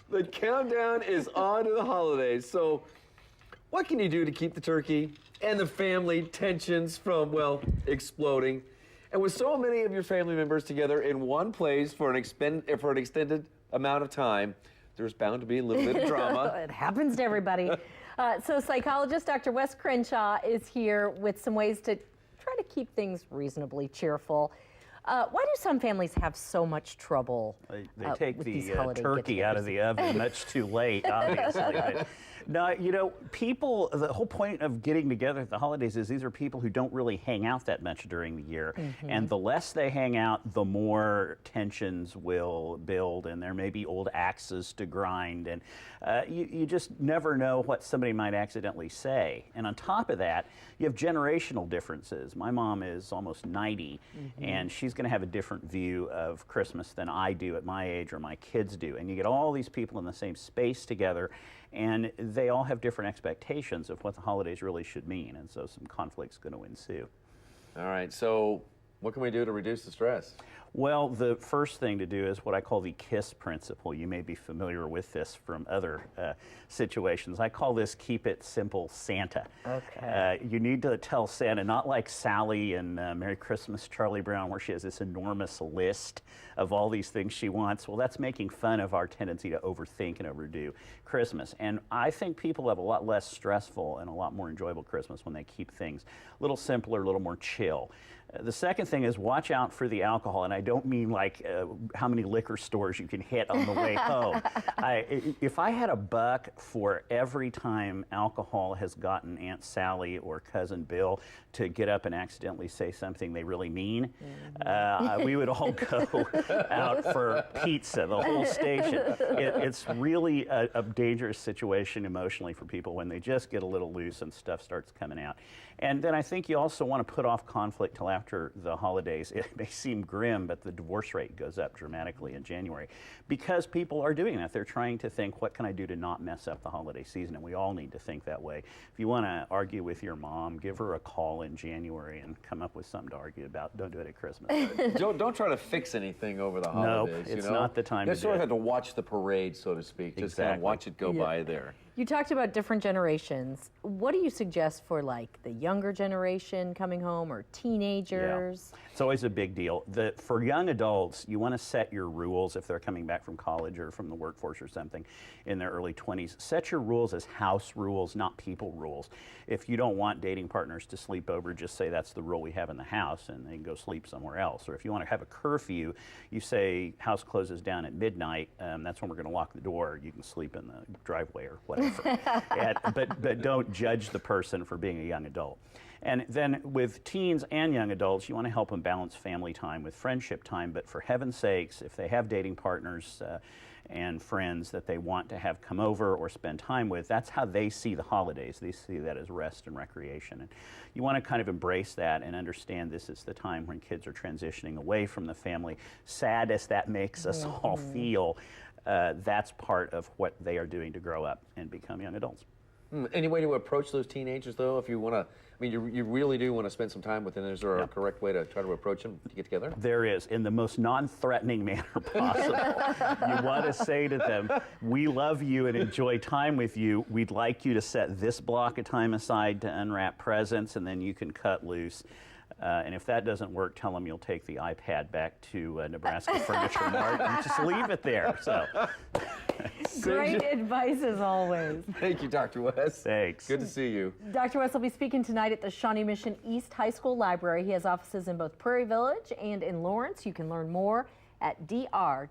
The countdown is on to the holidays. So what can you do to keep the turkey and the family tensions from, well, exploding? And with so many of your family members together in one place for an extended amount of time, there's bound to be a little bit of drama. It happens to everybody. So psychologist Dr. Wes Crenshaw is here with some ways to try to keep things reasonably cheerful. Why do some families have so much trouble? They take the turkey out of the oven much too late, obviously. But no, you know, people, the whole point of getting together at the holidays is these are people who don't really hang out that much during the year. And the less they hang out, the more tensions will build, and there may be old axes to grind. And you just never know what somebody might accidentally say. And on top of that, you have generational differences. My mom is almost 90, and she's going to have a different view of Christmas than I do at my age or my kids do. And you get all these people in the same space together, and they all have different expectations of what the holidays really should mean, and so some conflict's going to ensue. All right, so what can we do to reduce the stress? Well, the first thing to do is what I call the KISS principle. You may be familiar with this from other situations. I call this Keep It Simple Santa. Okay. You need to tell Santa, not like Sally in Merry Christmas, Charlie Brown, where she has this enormous list of all these things she wants. Well, that's making fun of our tendency to overthink and overdo Christmas. And I think people have a lot less stressful and a lot more enjoyable Christmas when they keep things a little simpler, a little more chill. The second thing is watch out for the alcohol, and I don't mean like how many liquor stores you can hit on the way home. If I had $1 for every time alcohol has gotten Aunt Sally or Cousin Bill to get up and accidentally say something they really mean, we would all go out for pizza, the whole station. It's really a dangerous situation emotionally for people when they just get a little loose and stuff starts coming out. And then I think you also want to put off conflict till after the holidays. It may seem grim, but the divorce rate goes up dramatically in January because people are doing that. They're trying to think, what can I do to not mess up the holiday season? And we all need to think that way. If you want to argue with your mom, give her a call in January and come up with something to argue about. Don't do it at Christmas. Don't try to fix anything over the holidays. No, it's you know? not the time to do it. You sort of have to watch the parade, so to speak. Just kind of watch it go by there. You talked about different generations. What do you suggest for like the younger generation coming home or teenagers? Yeah. It's always a big deal. For young adults, you want to set your rules if they're coming back from college or from the workforce or something in their early 20s. Set your rules as house rules, not people rules. If you don't want dating partners to sleep over, just say that's the rule we have in the house and they can go sleep somewhere else. Or if you want to have a curfew, you say house closes down at midnight, that's when we're going to lock the door. You can sleep in the driveway or whatever. But don't judge the person for being a young adult. And then with teens and young adults, you want to help them balance family time with friendship time. But for heaven's sakes, if they have dating partners and friends that they want to have come over or spend time with, that's how they see the holidays. They see that as rest and recreation. And you want to kind of embrace that and understand this is the time when kids are transitioning away from the family. Sad as that makes us all feel, that's part of what they are doing to grow up and become young adults. Any way to approach those teenagers, though, if you want to, I mean, you really do want to spend some time with them? Is there a correct way to try to approach them to get together? There is, in the most non-threatening manner possible. You want to say to them, we love you and enjoy time with you. We'd like you to set this block of time aside to unwrap presents, and then you can cut loose. And if that doesn't work, tell them you'll take the iPad back to Nebraska Furniture Mart and just leave it there. So. Great advice as always. Thank you, Dr. Wes. Thanks. Good to see you. Dr. Wes will be speaking tonight at the Shawnee Mission East High School Library. He has offices in both Prairie Village and in Lawrence. You can learn more at dr